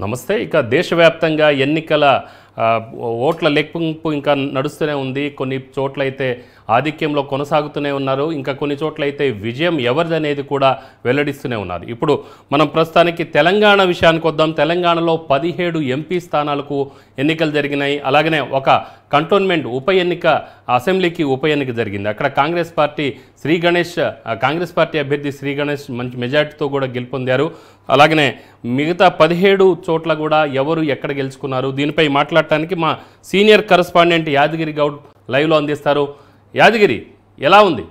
నమస్తే. ఇక దేశవ్యాప్తంగా ఎన్నికల ఓట్ల లెక్కింపు ఇంకా నడుస్తూనే ఉంది. కొన్ని చోట్లయితే ఆధిక్యంలో కొనసాగుతూనే ఉన్నారు. ఇంకా కొన్ని చోట్లయితే విజయం ఎవరిదనేది కూడా వెల్లడిస్తూనే ఉన్నారు. ఇప్పుడు మనం ప్రస్తుతానికి తెలంగాణ విషయానికి వద్దాం. తెలంగాణలో 17 ఎంపీ స్థానాలకు ఎన్నికలు జరిగినాయి. అలాగనే ఒక కంటోన్మెంట్ ఉప ఎన్నిక, అసెంబ్లీకి ఉప ఎన్నిక జరిగింది. అక్కడ కాంగ్రెస్ పార్టీ అభ్యర్థి శ్రీ గణేష్ మంచి మెజార్టీతో కూడా గెలుపొందారు. అలాగనే మిగతా 17 చోట్ల కూడా ఎవరు ఎక్కడ గెలుచుకున్నారు, దీనిపై మాట్లాడటానికి మా సీనియర్ కరెస్పాండెంట్ యాదగిరి గౌడ్ లైవ్లో అందిస్తారు. యాదగిరి, ఎలా ఉంది?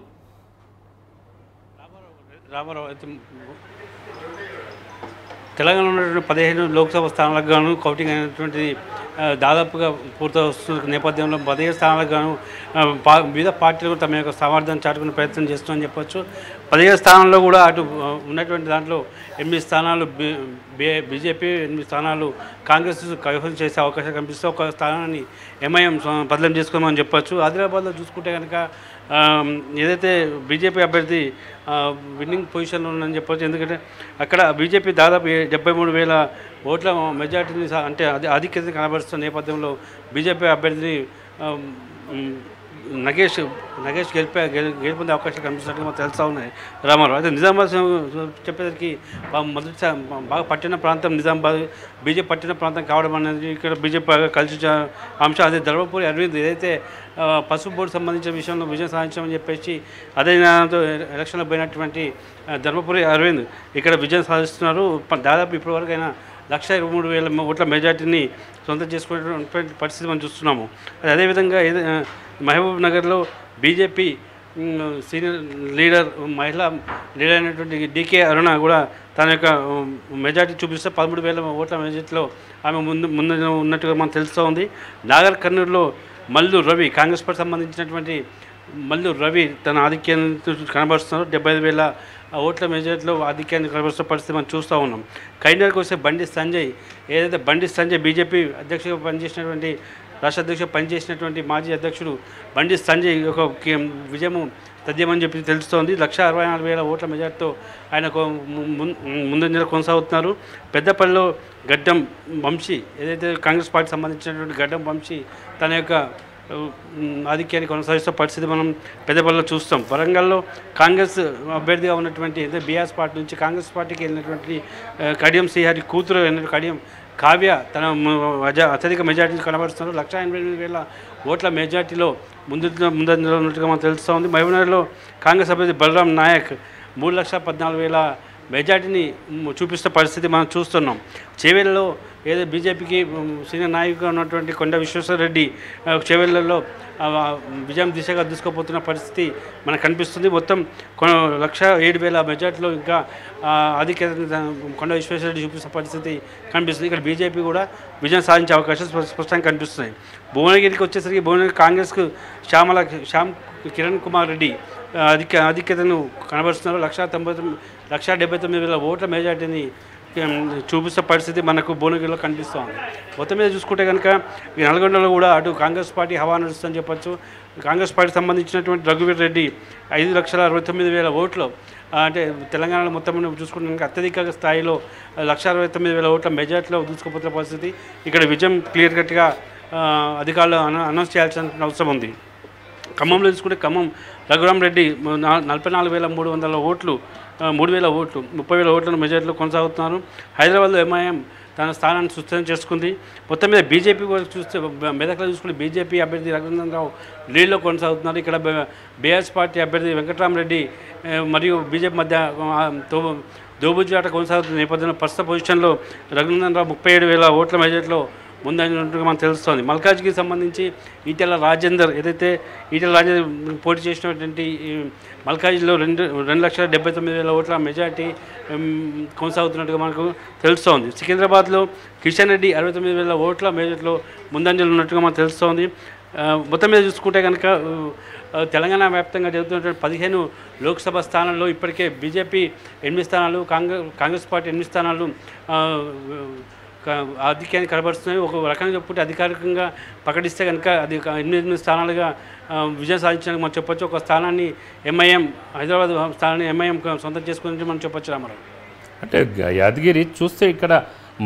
రామారావు అయితే తెలంగాణలో ఉన్నటువంటి 15 లోక్సభ స్థానాలకు గాను కౌంటింగ్ అయినటువంటిది దాదాపుగా పూర్తి వస్తున్న నేపథ్యంలో 15 స్థానాలకు గాను వివిధ పార్టీలు తమ యొక్క సామర్థ్యాన్ని చాటుకునే ప్రయత్నం చేస్తున్నామని చెప్పొచ్చు. 15 స్థానాల్లో కూడా అటు ఉన్నటువంటి దాంట్లో 8 స్థానాలు బీజేపీ, 8 స్థానాలు కాంగ్రెస్ కైవసం చేసే అవకాశం కనిపిస్తే ఒక స్థానాన్ని ఎంఐఎం బదలం చేసుకోమని చెప్పొచ్చు. ఆదిలాబాద్లో చూసుకుంటే కనుక ఏదైతే బీజేపీ అభ్యర్థి విన్నింగ్ పొజిషన్లో ఉందని చెప్పొచ్చు. ఎందుకంటే అక్కడ బీజేపీ దాదాపు 73,000 ఓట్ల మెజార్టీని, అంటే ఆధిక్యత కనబరుస్తున్న నేపథ్యంలో బీజేపీ అభ్యర్థిని నగేష్ గెలుపొందే అవకాశం కనిపిస్తున్నట్టుగా మనకు తెలుస్తూ ఉన్నాయి రామారావు. అయితే నిజామాబాద్ చెప్పేసరికి మొదటిసారి బాగా పట్టిన ప్రాంతం నిజామాబాద్ బీజేపీ పట్టిన ప్రాంతం కావడం అనేది ఇక్కడ బీజేపీ కలిసి అంశం. అదే ధర్మపురి అరవింద్ ఏదైతే పసుపు బోర్డు సంబంధించిన విషయంలో విజయం సాధించామని చెప్పేసి అదే దాంతో ఎలక్షన్లో పోయినటువంటి ధర్మపురి అరవింద్ ఇక్కడ విజయం సాధిస్తున్నారు. దాదాపు ఇప్పటివరకు అయినా 123,000 ఓట్ల మెజార్టీని సొంతం చేసుకునేటువంటి పరిస్థితి మనం చూస్తున్నాము. అదేవిధంగా మహబూబ్ నగర్లో బీజేపీ సీనియర్ లీడర్, మహిళా లీడర్ అయినటువంటి డికే అరుణ కూడా తన యొక్క మెజార్టీ చూపిస్తే 13,000 ఓట్ల మెజార్టీలో ఆమె ముందు ఉన్నట్టుగా మనకు తెలుస్తూ ఉంది. నాగర్ కర్నూలులో మల్లు రవి, కాంగ్రెస్ పార్టీ సంబంధించినటువంటి మల్లు రవి తన ఆధిక్యాన్ని కనబరుస్తున్నారు. 75,000 ఓట్ల మెజార్టీలో ఆధిక్యాన్ని కనబరుస్తున్న పరిస్థితి మనం చూస్తూ ఉన్నాం. కరీంనగర్కి వస్తే బండి సంజయ్ బీజేపీ అధ్యక్షుడిగా పనిచేసినటువంటి, రాష్ట్ర అధ్యక్షుడు పనిచేసినటువంటి మాజీ అధ్యక్షుడు బండి సంజయ్ ఒక విజయము తథ్యమని చెప్పి తెలుస్తోంది. 164,000 ఓట్ల మెజార్టీతో ఆయన ముందంజలో కొనసాగుతున్నారు. పెద్దపల్లిలో గడ్డం వంశీ, ఏదైతే కాంగ్రెస్ పార్టీ సంబంధించినటువంటి గడ్డం వంశీ తన యొక్క ఆధిక్యాన్ని కొనసాగిస్తున్న పరిస్థితి మనం పెద్దపల్లిలో చూస్తాం. వరంగల్లో కాంగ్రెస్ అభ్యర్థిగా ఉన్నటువంటి బీఆర్ఎస్ పార్టీ నుంచి కాంగ్రెస్ పార్టీకి వెళ్ళినటువంటి కడియం శ్రీహరి కూతురు కడియం కావ్య తన అత్యధిక మెజార్టీని కనబరుస్తున్నారు. 188,000 ఓట్ల మెజార్టీలో ముందంజలో ఉన్నట్టుగా మనకు తెలుస్తూ ఉంది. మహబూబ్నగర్లో కాంగ్రెస్ అభ్యర్థి బలరాం నాయక్ 3,14,000 మెజార్టీని చూపిస్తున్న పరిస్థితి మనం చూస్తున్నాం. చేవెళ్ళలో ఏదో బీజేపీకి సీనియర్ నాయకుగా ఉన్నటువంటి కొండ విశ్వేశ్వరరెడ్డి చేవెళ్ళలో విజయం దిశగా దూసుకుపోతున్న పరిస్థితి మనకు కనిపిస్తుంది. మొత్తం 107,000 మెజార్టీలో ఇంకా ఆధిక్యత కొండ విశ్వేశ్వరరెడ్డి చూపిస్తున్న పరిస్థితి కనిపిస్తుంది. ఇక్కడ బీజేపీ కూడా విజయం సాధించే అవకాశం స్పష్టంగా కనిపిస్తున్నాయి. భువనగిరికి వచ్చేసరికి భువనగిరి కాంగ్రెస్కు శ్యామ్ కిరణ్ కుమార్ రెడ్డి ఆధిక్యతను కనబరుస్తున్నారు. 179,000 ఓట్ల మెజార్టీని చూపిస్తున్న పరిస్థితి మనకు భువనగిరిలో కనిపిస్తోంది. మొత్తం మీద చూసుకుంటే కనుక ఈ నల్గొండలో కూడా అటు కాంగ్రెస్ పార్టీ హవా నడుస్తుందని చెప్పచ్చు. కాంగ్రెస్ పార్టీ సంబంధించినటువంటి రఘువీర్ రెడ్డి 5,69,000 ఓట్లు, అంటే తెలంగాణలో మొత్తం చూసుకుంటే కనుక అత్యధిక స్థాయిలో 169,000 ఓట్ల మెజార్టీలో దూసుకుపోతున్న పరిస్థితి. ఇక్కడ విజయం క్లియర్ కట్గా అధికారులు అనౌన్స్ చేయాల్సిన అవసరం ఉంది. ఖమ్మంలో చూసుకుంటే ఖమ్మం రఘురామ్ రెడ్డి 44,300 ఓట్లు, 3,000 ఓట్లు, 30,000 ఓట్లను మెజార్టీలో కొనసాగుతున్నారు. హైదరాబాద్లో ఎంఐఎం తన స్థానాన్ని సుస్థిరం చేసుకుంది. మొత్తం మీద బీజేపీ చూస్తే మెదక్లో చూసుకుంటే బీజేపీ అభ్యర్థి రఘునందన్ రావు లీడ్లో కొనసాగుతున్నారు. ఇక్కడ బీఆర్ఎస్ పార్టీ అభ్యర్థి వెంకటరామరెడ్డి మరియు బీజేపీ మధ్య దోబుజ్జాట కొనసాగుతున్న నేపథ్యంలో ప్రస్తుత పొజిషన్లో రఘునందన్ రావు 37,000 ఓట్ల మెజార్టీలో ముందంజలుగా మనకు తెలుస్తోంది. మల్కాజ్గిరికి సంబంధించి ఈటెల రాజేందర్ పోటీ చేసినటువంటి మల్కాజ్గిరిలో 2,79,000 ఓట్ల మెజార్టీ కొనసాగుతున్నట్టుగా మనకు తెలుస్తోంది. సికింద్రాబాద్లో కిషన్ రెడ్డి 69,000 ఓట్ల మెజార్టీలో ముందంజలు ఉన్నట్టుగా మనకు తెలుస్తోంది. మొత్తం మీద చూసుకుంటే కనుక తెలంగాణ వ్యాప్తంగా జరుగుతున్నటువంటి 15 లోక్సభ స్థానాల్లో ఇప్పటికే బీజేపీ 8 స్థానాలు, కాంగ్రెస్ పార్టీ 8 స్థానాలు ఆధిక్యాన్ని కనబరుస్తున్నాయి. ఒక రకంగా చెప్పుకుంటే అధికారికంగా ప్రకటిస్తే కనుక అది 8 స్థానాలుగా విజయం సాధించడానికి మనం చెప్పొచ్చు. ఒక స్థానాన్ని ఎంఐఎం, హైదరాబాద్ స్థానాన్ని ఎంఐఎం సొంతం చేసుకుని మనం చెప్పొచ్చు రామారావు. అంటే యాదగిరి చూస్తే ఇక్కడ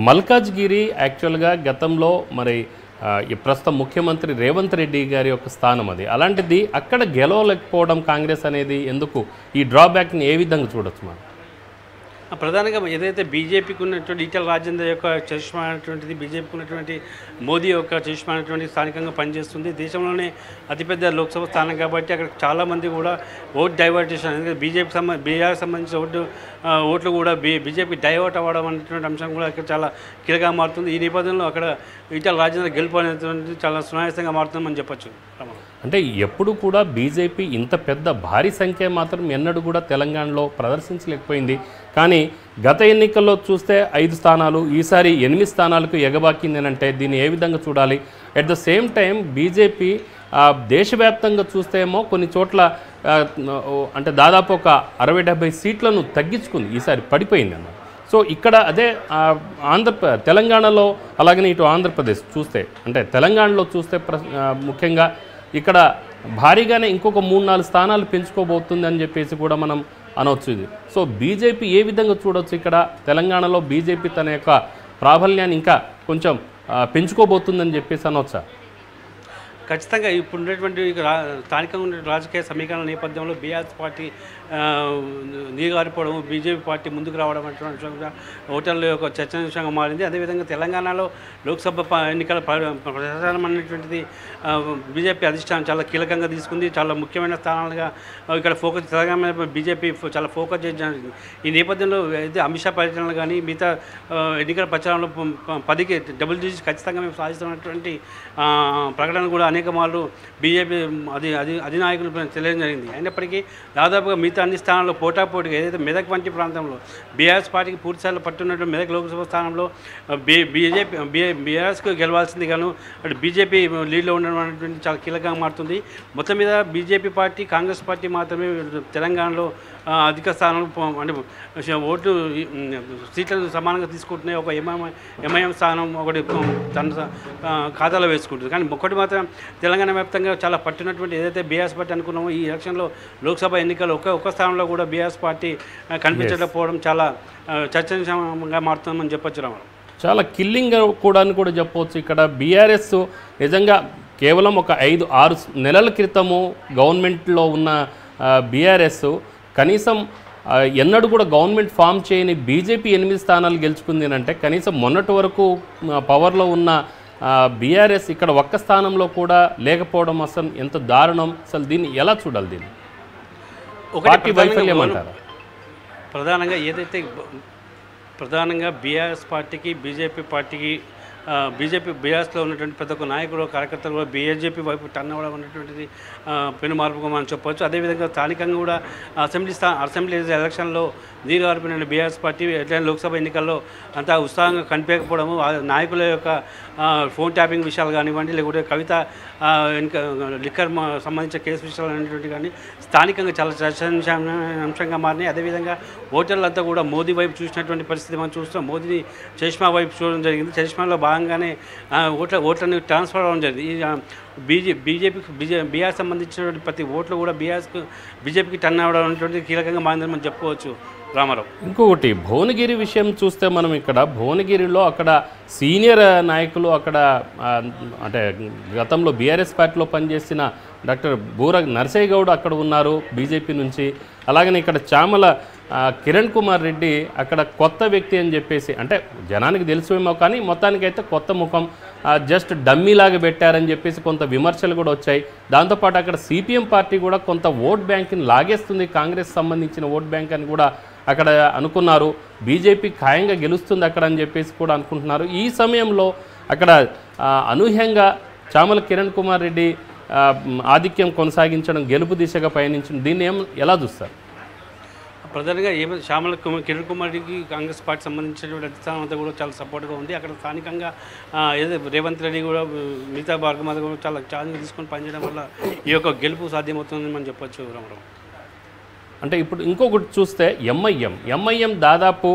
మల్కాజ్గిరి యాక్చువల్గా గతంలో మరి ఈ ప్రస్తుతం ముఖ్యమంత్రి రేవంత్ రెడ్డి గారి యొక్క స్థానం అది. అలాంటిది అక్కడ గెలవలేకపోవడం కాంగ్రెస్ అనేది ఎందుకు? ఈ డ్రాబ్యాక్ని ఏ విధంగా చూడొచ్చు మనం? ప్రధానంగా ఏదైతే బీజేపీకి ఉన్నటువంటి ఈటెల రాజేందర్ యొక్క చరిష్మా అనేటువంటిది, బీజేపీకి ఉన్నటువంటి మోదీ యొక్క చరిష్మా అనేటువంటి స్థానికంగా పనిచేస్తుంది. దేశంలోనే అతిపెద్ద లోక్సభ స్థానం కాబట్టి అక్కడ చాలామంది కూడా ఓట్ డైవర్ట్ చేశారు. ఎందుకంటే బీఆర్కి సంబంధించిన ఓట్లు కూడా బీజేపీ డైవర్ట్ అవ్వడం అనేటువంటి అంశం కూడా అక్కడ చాలా కీలకంగా మారుతుంది. ఈ నేపథ్యంలో అక్కడ ఈటెల రాజేందర్ గెలుపు అనేటువంటిది చాలా సునాయాసంగా మారుతుందని చెప్పొచ్చు. అంటే ఎప్పుడు కూడా బీజేపీ ఇంత పెద్ద భారీ సంఖ్య మాత్రం ఎన్నడూ కూడా తెలంగాణలో ప్రదర్శించలేకపోయింది. కానీ గత ఎన్నికల్లో చూస్తే 5 స్థానాలు, ఈసారి 8 స్థానాలకు ఎగబాకింది అంటే దీన్ని ఏ విధంగా చూడాలి? At the same time BJP దేశవ్యాప్తంగా చూస్తే ఏమో కొన్ని చోట్ల అంటే దాదాపు ఒక 60-70 సీట్లను తగ్గించుకుంది, ఈసారి పడిపోయింది అన్నమాట. సో ఇక్కడ అదే తెలంగాణలో అలాగనే ఇటు ఆంధ్రప్రదేశ్ చూస్తే, అంటే తెలంగాణలో చూస్తే ముఖ్యంగా ఇక్కడ భారీగానే ఇంకొక 3-4 స్థానాలు పెంచుకోబోతుంది అని చెప్పేసి కూడా మనం అనవచ్చు. ఇది సో బీజేపీ ఏ విధంగా చూడవచ్చు ఇక్కడ తెలంగాణలో బీజేపీ తన యొక్క ప్రాబల్యాన్ని ఇంకా కొంచెం పెంచుకోబోతుందని చెప్పేసి అనవచ్చా? ఖచ్చితంగా ఇప్పుడు ఉన్నటువంటి స్థానికంగా ఉన్న రాజకీయ సమీకరణ నేపథ్యంలో బీఆర్ఎస్ పార్టీ నీగారిపోవడం, బీజేపీ పార్టీ ముందుకు రావడం అటువంటి ఓటర్ల యొక్క చర్చనీయాంశంగా మారింది. అదేవిధంగా తెలంగాణలో లోక్సభ ఎన్నికల ప్రచారం అనేటువంటిది బీజేపీ అధిష్టానం చాలా కీలకంగా తీసుకుంది. చాలా ముఖ్యమైన స్థానాలుగా ఇక్కడ ఫోకస్, తెలంగాణ బీజేపీ చాలా ఫోకస్ చేయడం. ఈ నేపథ్యంలో అయితే అమిత్ షా పర్యటనలు కానీ మిగతా ఎన్నికల ప్రచారంలో 10కి డబుల్ డిజిట్ ఖచ్చితంగా మేము సాధిస్తున్నటువంటి ప్రకటన కూడా అనేక మార్లు బీజేపీ అధినాయకులు తెలియడం జరిగింది. అయినప్పటికీ దాదాపుగా మిగతా అన్ని స్థానాల్లో పోటాపోటీగా ఏదైతే మెదక్ వంటి ప్రాంతంలో బీఆర్ఎస్ పార్టీకి పూర్తిస్థాయిలో పట్టున్నటువంటి మెదక్ లోక్సభ స్థానంలో బీఆర్ఎస్కు గెలవాల్సింది గాను అటు బీజేపీ లీడ్లో ఉండడం అనేటువంటి చాలా కీలకంగా మారుతుంది. మొత్తం మీద బీజేపీ పార్టీ, కాంగ్రెస్ పార్టీ మాత్రమే తెలంగాణలో అధిక స్థానాలు అంటే ఓట్లు సీట్లను సమానంగా తీసుకుంటున్నాయి. ఒక ఎంఐఎం స్థానం ఒకటి తన ఖాతాలో వేసుకుంటుంది. కానీ ఒకటి మాత్రం తెలంగాణ వ్యాప్తంగా చాలా పట్టినటువంటి ఏదైతే బీఆర్ఎస్ పార్టీ అనుకున్నామో ఈ ఎలక్షన్లో లోక్సభ ఎన్నికల్లో ఒక్క స్థానంలో కూడా బీఆర్ఎస్ పార్టీ కనిపించకపోవడం చాలా చర్చనీయాంశంగా మారుతుందని చెప్పొచ్చు. రామారావు చాలా కిల్లింగ్ కూడా అని కూడా చెప్పవచ్చు. ఇక్కడ బీఆర్ఎస్ నిజంగా కేవలం ఒక 5-6 నెలల క్రితము గవర్నమెంట్లో ఉన్న బీఆర్ఎస్ కనీసం ఎన్నడూ కూడా గవర్నమెంట్ ఫామ్ చేయని బీజేపీ 8 స్థానాలు గెలుచుకుంది అంటే కనీసం మొన్నటి వరకు పవర్లో ఉన్న బీఆర్ఎస్ ఇక్కడ ఒక్క స్థానంలో కూడా లేకపోవడం అసలు ఎంత దారుణం. అసలు దీన్ని ఎలా చూడాలి? దీన్ని పార్టీ వైఫల్యం అంటారా? ప్రధానంగా బీఆర్ఎస్ పార్టీకి, బీజేపీ పార్టీకి, బీఆర్ఎస్లో ఉన్నటువంటి ప్రతి ఒక్క నాయకులు, కార్యకర్తలు కూడా బీజేపీ వైపు టర్న్ అవ్వడం అనేటువంటిది పెను మార్పుగా మనం చెప్పవచ్చు. అదేవిధంగా స్థానికంగా కూడా అసెంబ్లీ ఎలక్షన్లో దీర్ఘార్పిన బీఆర్ఎస్ పార్టీ ఎట్లయినా లోక్సభ ఎన్నికల్లో అంతా ఉత్సాహంగా కనిపించకపోవడము, నాయకుల యొక్క ఫోన్ ట్యాపింగ్ విషయాలు కానివ్వండి, లేకుంటే కవిత లిక్కర్ సంబంధించిన కేసు విషయాలు అనేటువంటి కానీ స్థానికంగా చాలా చర్చనీయాంశంగా మారినాయి. అదేవిధంగా ఓటర్లంతా కూడా మోదీ వైపు చూసినటువంటి పరిస్థితి మనం చూస్తాం. మోదీని చరిష్మా వైపు చూడడం జరిగింది. చరిష్మాలో భాగంగానే ఓట్లను ట్రాన్స్ఫర్ అవ్వడం జరిగింది. బీఆర్ సంబంధించినటువంటి ప్రతి ఓట్లు కూడా బీజేపీకి టర్న్ అవ్వడం అనేటువంటి కీలకంగా మారిందని మనం చెప్పుకోవచ్చు. రామారావు ఇంకొకటి భువనగిరి విషయం చూస్తే మనం ఇక్కడ భువనగిరిలో అక్కడ సీనియర్ నాయకులు అక్కడ అంటే గతంలో బీఆర్ఎస్ పార్టీలో పనిచేసిన డాక్టర్ బూర నరసయ్య గౌడ్ అక్కడ ఉన్నారు బీజేపీ నుంచి. అలాగనే ఇక్కడ చామల కిరణ్ కుమార్ రెడ్డి అక్కడ కొత్త వ్యక్తి అని చెప్పేసి, అంటే జనానికి తెలుసువేమో కానీ మొత్తానికైతే కొత్త ముఖం, జస్ట్ డమ్మీలాగా పెట్టారని చెప్పేసి కొంత విమర్శలు కూడా వచ్చాయి. దాంతోపాటు అక్కడ సిపిఎం పార్టీ కూడా కొంత ఓట్ బ్యాంక్ని లాగేస్తుంది, కాంగ్రెస్ సంబంధించిన ఓట్ బ్యాంక్ అని కూడా అక్కడ అనుకున్నారు. బీజేపీ ఖాయంగా గెలుస్తుంది అక్కడ అని చెప్పేసి కూడా అనుకుంటున్నారు. ఈ సమయంలో అక్కడ అనూహ్యంగా చామల కిరణ్ కుమార్ రెడ్డి ఆధిక్యం కొనసాగించడం, గెలుపు దిశగా పయనించడం, దీన్ని ఎలా చూస్తారు? ప్రధానంగా శ్యామల కిరణ్ కుమార్కి కాంగ్రెస్ పార్టీ సంబంధించినటువంటి అధిష్టానం అంతా కూడా చాలా సపోర్ట్గా ఉంది. అక్కడ స్థానికంగా ఏదో రేవంత్ రెడ్డి కూడా మిగతా భాగం కూడా చాలా ఛాలెంజ్ తీసుకొని పనిచేయడం వల్ల ఈ యొక్క గెలుపు సాధ్యమవుతుందని మనం చెప్పొచ్చు. రామారావు అంటే ఇప్పుడు ఇంకొకటి చూస్తే ఎంఐఎం దాదాపు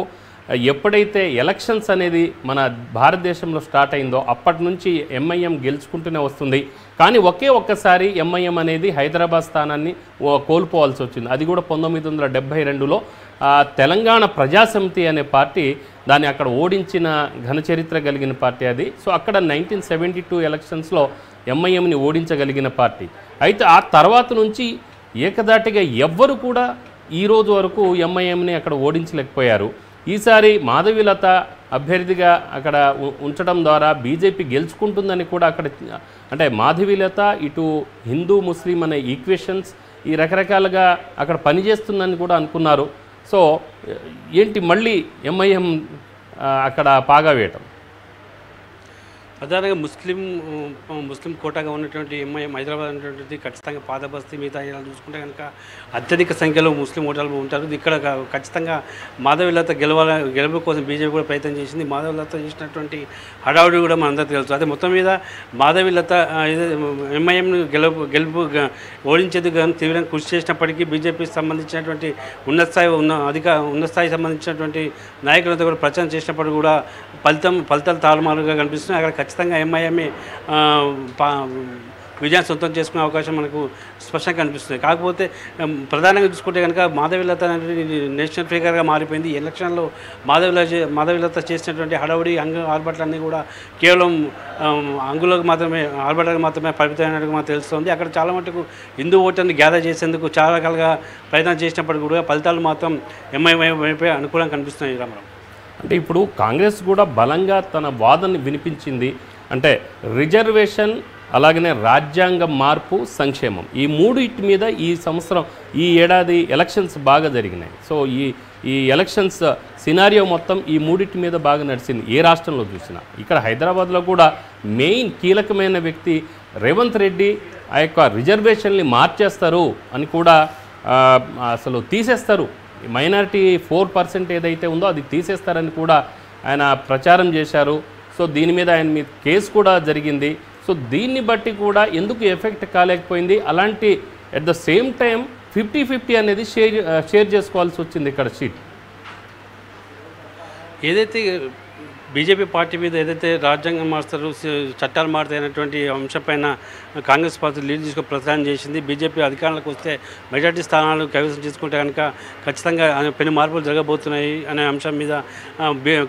ఎప్పుడైతే ఎలక్షన్స్ అనేది మన భారతదేశంలో స్టార్ట్ అయిందో అప్పటి నుంచి ఎంఐఎం గెలుచుకుంటూనే వస్తుంది. కానీ ఒక్కసారి ఎంఐఎం అనేది హైదరాబాద్ స్థానాన్ని కోల్పోవాల్సి వచ్చింది. అది కూడా 1972లో తెలంగాణ ప్రజాసమితి అనే పార్టీ దాన్ని అక్కడ ఓడించిన ఘనచరిత్ర కలిగిన పార్టీ అది. సో అక్కడ 1972 ఎలక్షన్స్లో ఎంఐఎంని ఓడించగలిగిన పార్టీ. అయితే ఆ తర్వాత నుంచి ఏకదాటిగా ఎవ్వరు కూడా ఈ రోజు వరకు ఎంఐఎంని అక్కడ ఓడించలేకపోయారు. ఈసారి మాధవీలత అభ్యర్థిగా అక్కడ ఉంచడం ద్వారా బీజేపీ గెలుచుకుంటుందని కూడా అక్కడ అంటే మాధవీలత ఇటు హిందూ ముస్లిం అనే ఈక్వేషన్స్ ఈ రకరకాలుగా అక్కడ పనిచేస్తుందని కూడా అనుకున్నారు. సో ఏంటి మళ్ళీ ఎంఐఎం అక్కడ పాగా వేయటం? ప్రధానంగా ముస్లిం కోటాగా ఉన్నటువంటి ఎంఐఎం హైదరాబాద్ అనేటువంటిది ఖచ్చితంగా పాత బస్తీ మిగతా చూసుకుంటే కనుక అత్యధిక సంఖ్యలో ముస్లిం ఓటర్లు ఉంటారు. ఇక్కడ ఖచ్చితంగా మాధవీలత గెలుపు కోసం బీజేపీ కూడా ప్రయత్నం చేసింది. మాధవీలత చేసినటువంటి హడావుడి కూడా మనందరికీ తెలుసు. అదే మొత్తం మీద మాధవీలత ఎంఐఎంను గెలుపు ఓడించేది కానీ తీవ్రంగా కృషి చేసినప్పటికీ బీజేపీకి సంబంధించినటువంటి ఉన్నత స్థాయి సంబంధించినటువంటి నాయకులతో కూడా ప్రచారం చేసినప్పుడు కూడా ఫలితాలు తారుమారుగా కనిపిస్తున్నాయి. అక్కడ ఖచ్చితంగా ఎంఐఎంఏ విజయాన్ని సొంతం చేసుకునే అవకాశం మనకు స్పష్టంగా కనిపిస్తుంది. కాకపోతే ప్రధానంగా చూసుకుంటే కనుక మాధవీలత అనేది నేషనల్ ఫిగర్గా మారిపోయింది. ఈ ఎలక్షన్లో మాధవీలత చేసినటువంటి హడావుడి ఆర్భాటాలన్నీ కూడా కేవలం అంగులకు మాత్రమే ఆర్భాటాలకు మాత్రమే పరిమితమైనట్టుగా మనకు తెలుస్తుంది. అక్కడ చాలా మటుకు హిందూ ఓటర్ని గ్యాదర్ చేసేందుకు చాలా రకాలుగా ప్రయత్నం చేసినప్పటికీ కూడా ఫలితాలు మాత్రం ఎంఐఎంపై అనుకూలంగా కనిపిస్తున్నాయి. రామారావు, అంటే ఇప్పుడు కాంగ్రెస్ కూడా బలంగా తన వాదనని వినిపించింది. అంటే రిజర్వేషన్, అలాగనే రాజ్యాంగ మార్పు, సంక్షేమం, ఈ మూడింటి మీద ఈ సంవత్సరం ఈ ఏడాది ఎలక్షన్స్ బాగా జరిగినాయి. సో ఈ ఎలక్షన్స్ సినారియో మొత్తం ఈ మూడింటి మీద బాగా నడిచింది ఏ రాష్ట్రంలో చూసినా. ఇక్కడ హైదరాబాద్లో కూడా మెయిన్ కీలకమైన వ్యక్తి రేవంత్ రెడ్డి ఆ యొక్క రిజర్వేషన్ని మార్చేస్తారు అని కూడా అసలు తీసేస్తారు, మైనారిటీ 4% ఏదైతే ఉందో అది తీసేస్తారని కూడా ఆయన ప్రచారం చేశారు. సో దీని మీద ఆయన మీద కేసు కూడా జరిగింది. సో దీన్ని బట్టి కూడా ఎందుకు ఎఫెక్ట్ కాలేకపోయింది? అలాంటి అట్ ద సేమ్ టైం 50-50 అనేది షేర్ చేసుకోవాల్సి వచ్చింది ఇక్కడ సీట్. ఏదైతే బీజేపీ పార్టీ మీద ఏదైతే రాజ్యాంగం మారుస్తారు, చట్టాలు మారుతాయి అనేటువంటి అంశంపైన కాంగ్రెస్ పార్టీ లీడ్ తీసుకొని ప్రచారం చేసింది. బీజేపీ అధికారంలోకి వస్తే మెజార్టీ స్థానాలు కైవసం చేసుకుంటే కనుక ఖచ్చితంగా పెను మార్పులు జరగబోతున్నాయి అనే అంశం మీద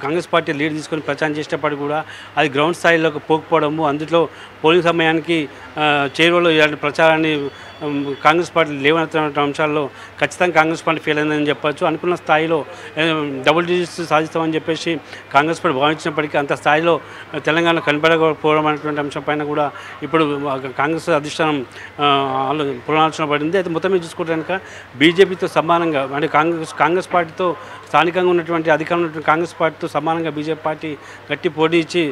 కాంగ్రెస్ పార్టీ లీడ్ తీసుకొని ప్రచారం చేసేటప్పుడు కూడా అది గ్రౌండ్ స్థాయిలోకి పోకపోవడము, అందులో పోలింగ్ సమయానికి చేరువలో ఇలాంటి ప్రచారాన్ని కాంగ్రెస్ పార్టీ లేవనెత్తిన అంశాల్లో ఖచ్చితంగా కాంగ్రెస్ పార్టీ ఫెయిల్ అయిందని చెప్పచ్చు. అనుకున్న స్థాయిలో డబుల్ డిజిట్స్ సాధిస్తామని చెప్పేసి కాంగ్రెస్ పార్టీ భావించినప్పటికీ అంత స్థాయిలో తెలంగాణ కనపడకపోవడం అనేటువంటి అంశం పైన కూడా ఇప్పుడు కాంగ్రెస్ అధిష్టానం పునరాలోచన పడింది. అయితే మొత్తం మీద చూసుకుంటే కనుక బీజేపీతో సమానంగా అంటే కాంగ్రెస్ పార్టీతో స్థానికంగా ఉన్నటువంటి అధికారంలో ఉన్నటువంటి కాంగ్రెస్ పార్టీతో సమానంగా బీజేపీ పార్టీ గట్టి పోటీ ఇచ్చి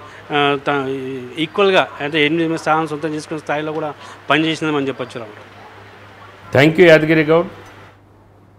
ఈక్వల్గా అంటే 8 స్థానాలు సొంతం చేసుకునే స్థాయిలో కూడా పనిచేసిందని మనం చెప్పచ్చు. Thank you Yadagiri Goud.